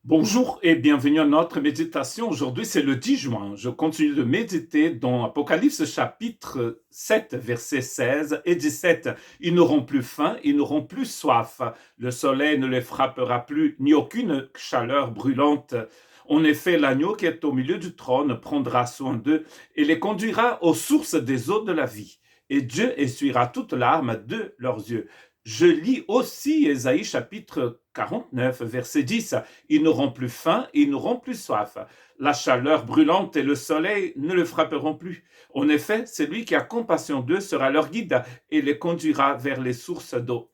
Bonjour et bienvenue à notre méditation. Aujourd'hui, c'est le 10 juin. Je continue de méditer dans Apocalypse chapitre 7, versets 16 et 17. Ils n'auront plus faim, ils n'auront plus soif. Le soleil ne les frappera plus, ni aucune chaleur brûlante. En effet, l'agneau qui est au milieu du trône prendra soin d'eux et les conduira aux sources des eaux de la vie. Et Dieu essuiera toute larme de leurs yeux. Je lis aussi Ésaïe chapitre 49, verset 10. Ils n'auront plus faim, ils n'auront plus soif. La chaleur brûlante et le soleil ne le frapperont plus. En effet, celui qui a compassion d'eux sera leur guide et les conduira vers les sources d'eau.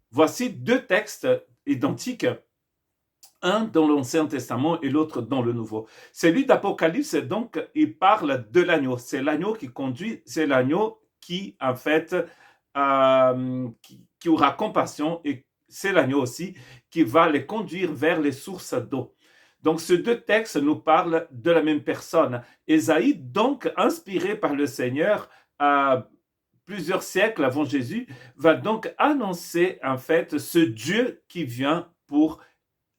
Voici deux textes identiques, un dans l'Ancien Testament et l'autre dans le Nouveau. Celui d'Apocalypse, donc, il parle de l'agneau. C'est l'agneau qui conduit, c'est l'agneau qui, en fait, qui aura compassion, et c'est l'agneau aussi qui va les conduire vers les sources d'eau. Donc, ces deux textes nous parlent de la même personne. Ésaïe, donc, inspiré par le Seigneur, plusieurs siècles avant Jésus, va donc annoncer, en fait, ce Dieu qui vient pour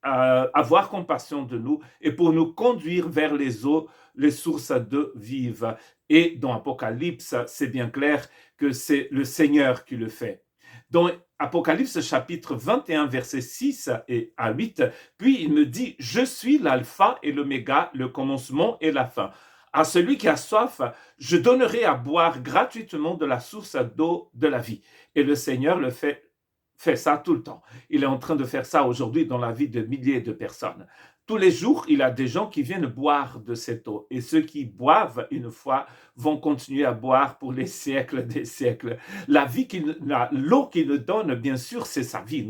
avoir compassion de nous et pour nous conduire vers les eaux, les sources d'eau vive. Et dans Apocalypse, c'est bien clair que c'est le Seigneur qui le fait. Dans Apocalypse chapitre 21, versets 6 et à 8, puis il me dit, je suis l'alpha et l'oméga, le commencement et la fin. À celui qui a soif, je donnerai à boire gratuitement de la source d'eau de la vie. Et le Seigneur fait ça tout le temps. Il est en train de faire ça aujourd'hui dans la vie de milliers de personnes. Tous les jours, il y a des gens qui viennent boire de cette eau. Et ceux qui boivent une fois vont continuer à boire pour les siècles des siècles. L'eau qu'il nous donne, bien sûr, c'est sa vie.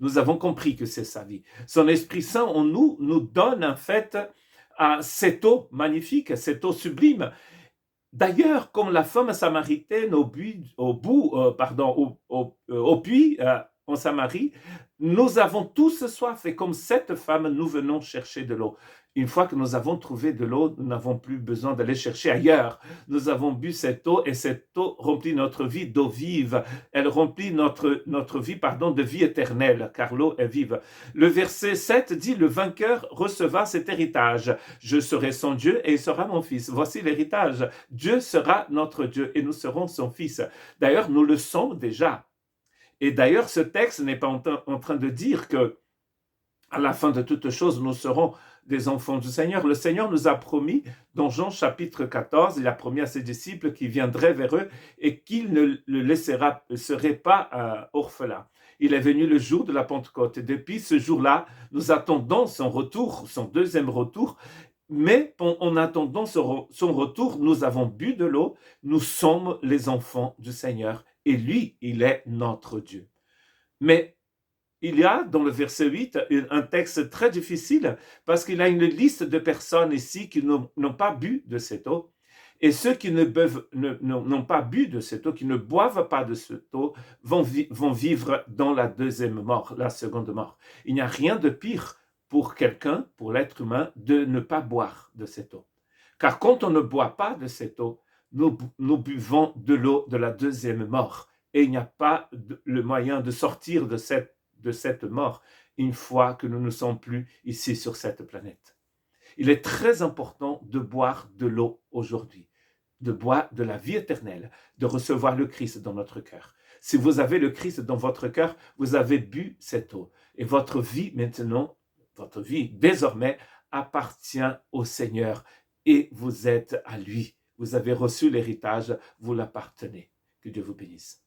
Nous avons compris que c'est sa vie. Son Esprit Saint en nous donne en fait cette eau magnifique, cette eau sublime. D'ailleurs, comme la femme samaritaine au puits en Samarie, nous avons tous soif. Et comme cette femme, nous venons chercher de l'eau. Une fois que nous avons trouvé de l'eau, nous n'avons plus besoin d'aller chercher ailleurs. Nous avons bu cette eau et cette eau remplit notre vie d'eau vive. Elle remplit notre vie, de vie éternelle, car l'eau est vive. Le verset 7 dit, le vainqueur recevra cet héritage. Je serai son Dieu et il sera mon fils. Voici l'héritage. Dieu sera notre Dieu et nous serons son fils. D'ailleurs, nous le sommes déjà. Et d'ailleurs, ce texte n'est pas en train de dire que à la fin de toutes choses, nous serons des enfants du Seigneur. Le Seigneur nous a promis, dans Jean chapitre 14, il a promis à ses disciples qu'il viendrait vers eux et qu'il ne le serait pas orphelin. Il est venu le jour de la Pentecôte. Et depuis ce jour-là, nous attendons son retour, son deuxième retour. Mais en attendant son retour, nous avons bu de l'eau, nous sommes les enfants du Seigneur. Et lui, il est notre Dieu. Mais il y a dans le verset 8 un texte très difficile parce qu'il y a une liste de personnes ici qui n'ont pas bu de cette eau. Et ceux qui n'ont pas bu de cette eau, qui ne boivent pas de cette eau, vont vivre dans la deuxième mort, la seconde mort. Il n'y a rien de pire pour quelqu'un, pour l'être humain, de ne pas boire de cette eau. Car quand on ne boit pas de cette eau, nous buvons de l'eau de la deuxième mort. Et il n'y a pas le moyen de sortir de cette mort une fois que nous ne sommes plus ici sur cette planète. Il est très important de boire de l'eau aujourd'hui, de boire de la vie éternelle, de recevoir le Christ dans notre cœur. Si vous avez le Christ dans votre cœur, vous avez bu cette eau. Et votre vie maintenant, votre vie désormais appartient au Seigneur et vous êtes à lui. Vous avez reçu l'héritage, vous l'appartenez. Que Dieu vous bénisse.